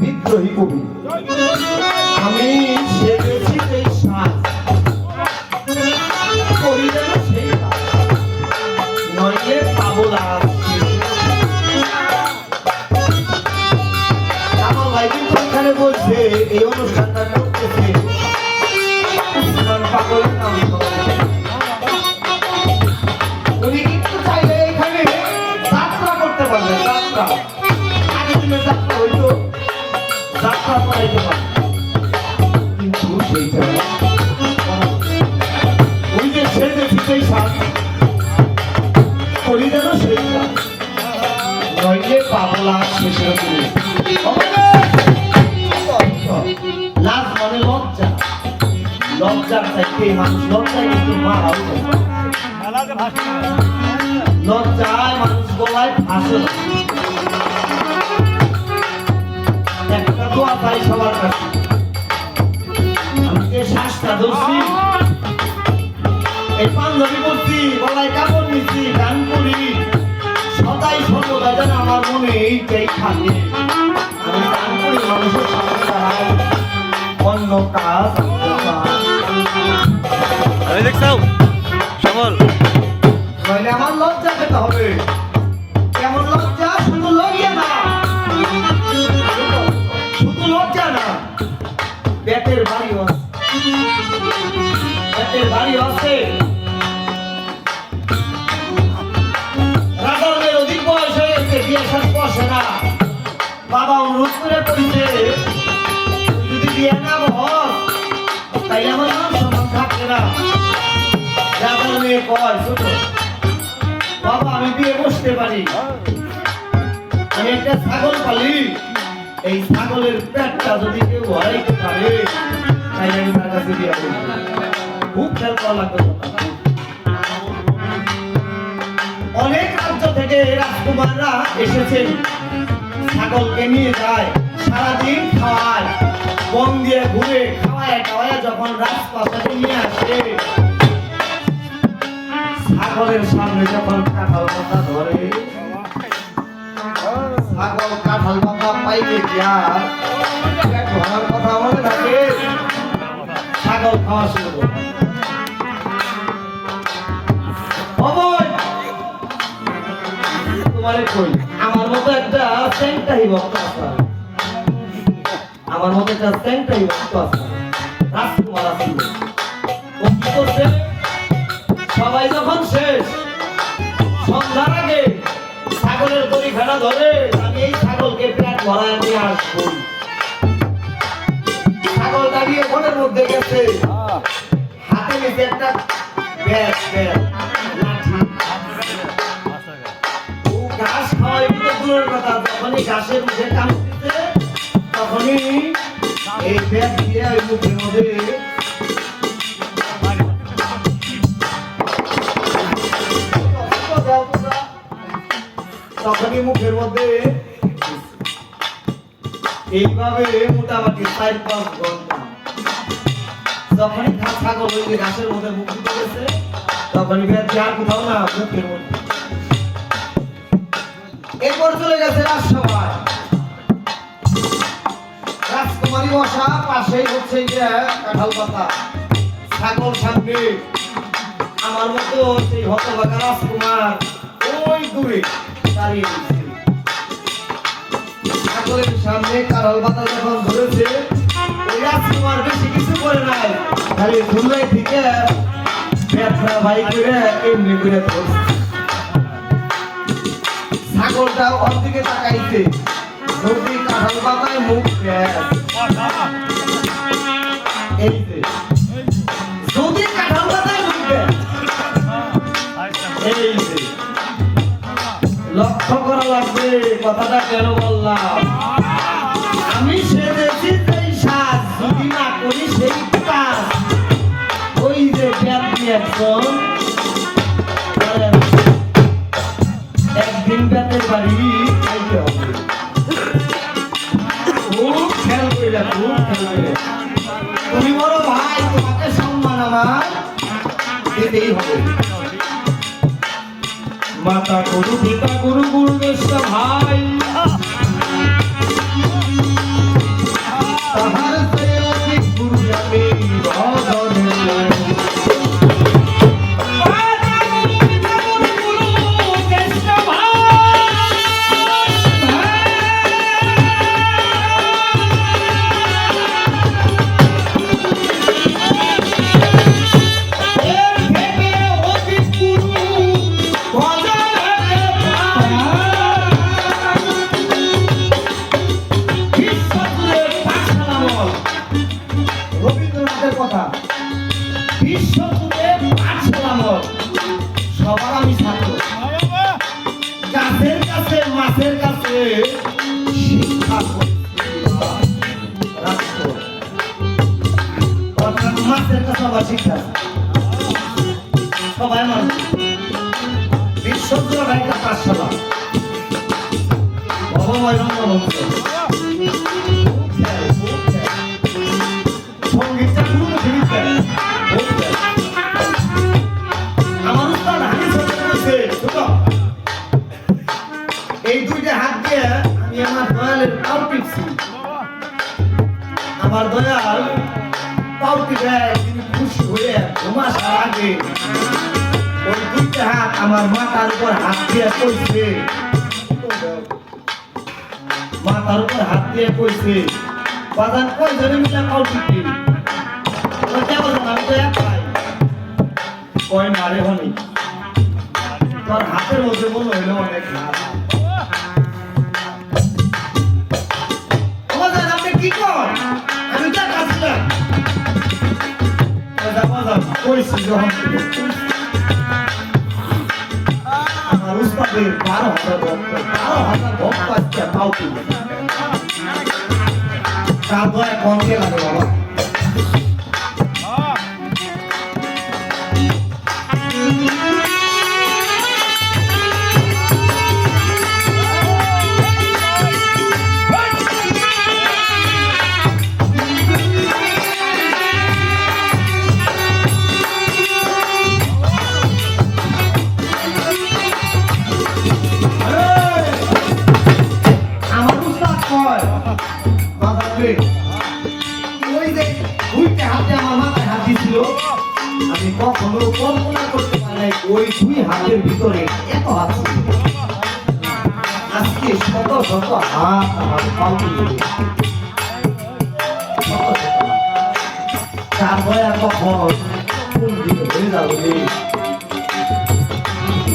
বিদ্রোহী কবি আমি সেজেছি এই সাজ করি যেন সেই নইলে পাবো লাভ। আমার ভাই কিন্তু এখানে বলছে এই অনুষ্ঠানটা করতেছে পাগলের নাম উনি কিন্তু চাইলে এখানে যাত্রা করতে পারবেন। যাত্রা আগের দিনের যাত্রা হইতো যাত্রা করাইতে পারে কিন্তু সেইটা ওই যে ছেড়ে সেই সাজ করি যেন সেইটা নইলে পাগলা শেষের লাভ মানে লজ্জা। লজ্জার চাইতে মানুষ লজ্জায় কিন্তু মারা লজ্জায় মানুষ গলায় ফাঁসে। একটা দোয়া চাই সবার কাছে, আমি যে শ্বাসটা ধরছি এই পাঞ্জাবি করছি গলায় কাপড় নিচ্ছি গান করি সদাই সর্বদা যেন আমার মনে এইটাই থাকে আমি গান করি মানুষের সামনে দাঁড়াই অন্য কাজ আমার লজ্জা পেতে হবে। কেমন লজ্জা? শুধু লজ্জা না, শুধু লজ্জা না, পেটের বাড়ি পেটের বাড়ি আছে। রাজার অধিক বয়স হয়েছে, বিয়ে সাথে বসে না, বাবা বাবা অনুরোধ করে কইছে যদি বিয়ে না বস তাই আমার মান সম্মান থাকবে না। যাদের মেয়ে কয় ছোট বাবা আমি বিয়ে বসতে পারি, আমি একটা ছাগল পালি, এই ছাগলের পেটটা যদি কেউ ভরাইতে পারে তাই আমি তার কাছে বিয়ে করি। খুব খেয়াল করা লাগবে। অনেক রাজ্য থেকে রাজকুমাররা এসেছেন, ছাগলকে নিয়ে যায়, সারাদিন খাওয়ায়, বন দিয়ে ঘুরে খাওয়ায় খাওয়ায় যখন রাজপ্রাসাদে নিয়ে আসে, ছাগলের সামনে যখন কাঁঠাল পাতা ধরে, ছাগল কাঁঠাল পাতা পাইলে কি আর ধরার কথা মনে থাকে? ছাগল খাওয়া শুরু করে। তোমারে কই আমার মতো একটা সেন্টাই ভক্ত আছে, আমার মতো একটা সেন্টাই ভক্ত আছে, রাজকুমার আছে। সবাই যখন শেষ সন্ধ্যার আগে ছাগলের পরীক্ষাটা ধরে আমি এই ছাগলকে পেট ভরায় নিয়ে আসবো। ছাগল দাঁড়িয়ে বনের মধ্যে গেছে, হাতে নিচে একটা ব্যাগ লাঠি, ঘাস খাওয়াই তো দূরের কথা, যখনই ঘাসের মুখে কামড় দিতে তখনই এই ব্যাগ দিয়ে ওই মুখের মধ্যে তখনই মুখের মধ্যে এইভাবে মোটামুটি 4-5 ঘন্টা যখনই ছাগল ওই ঘাসের মধ্যে মুখ দিতে গেছে তখনই ব্যাগ আর কোথাও না মুখের মধ্যে। এরপর চলে গেছে রাজসভায়, রাজকুমারী বসা, পাশেই হচ্ছে যে কাঁঠাল পাতা, ছাগল সামনে, আমার মতো সেই হতভাগা রাজকুমার ওই দূরে দাঁড়িয়ে গেছে। ছাগলের সামনে কাঁঠাল পাতা যখন ধরেছে, ওই রাজকুমার বেশি কিছু করে নাই, খালি ধুলাই থেকে ব্যথা ভাই করে এমনি করে ধরছে। ছাগলটা ওর দিকে তাকাইছে, নদী কাঁঠাল পাতায় মুখ যদি কাঁঠাল পাতায় মুখ লক্ষ্য করা লাগবে কথাটা কেন বললাম। আমি সেজেছি সেই সাজ, যদি না করি সেই কাজ, ওই যে ব্যাধি একজন একদিন ব্যাতের বাড়ি খাইতে হবে। খুব খেয়াল করিলা, খুব খেয়াল করিলা। তুমি বড় ভাই, তোমাকে সম্মান আমার দিতেই হবে। মাতা গুরু, পিতা গুরু, গুরু দেশটা ভাই, তাহার চেয়ে অধিক গুরু আমি ভজন। কথা বিশ্বজুড়ে পাঠশালামত সবার আমি ছাত্র, গাছের কাছে মাছের কাছে শিক্ষা মাছের কাছে আবার শিক্ষা সবাই মানুষ। বিশ্বজুড়ে একটা পাঠশালা ভবময় রঙ্গমঞ্চ, সঙ্গীতটা পুরো আমার উস্তাদ হাদিস বলছে এই দুইটা হাত দিয়ে আমি আমার দয়ালের পাও টিপছি, আমার দয়াল পাও টিপে তিনি খুশি হয়ে ঘুমাসার আগে ওই দুইটা হাত আমার মাথার উপর হাত দিয়ে কইছে, মাথার উপর হাত দিয়ে কইছে বাজান কই ধরে মিলা পাও টিপি আমি তো এক পাই কয় মারে হনি তোর হাতের মধ্যে মনে হইলো অনেক হাত করছি যখন আমার উস্তাদের 12,000 ভক্ত 12,000 ভক্ত আজকে তাও তুলে তার দয়া কমকে লাগে বাবা আমি কখনো কল্পনা করতে পারি ওই দুই হাতের ভিতরে এত হাত আজকে শত শত হাত আমার তার বয়া কখন কোন দিকে হয়ে যাবে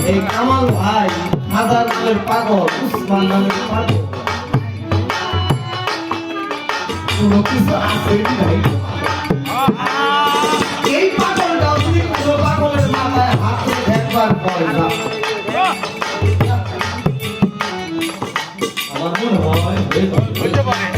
এই কামাল ভাই হাজার নামের পাগল উসমান নামের পাগল কোনো কিছু আছে ভাই এই পাগলটা তুমি পুরো পাগলের মাথায় হাত একবার পড়ে না আমার মনে হয় হয়ে যাবে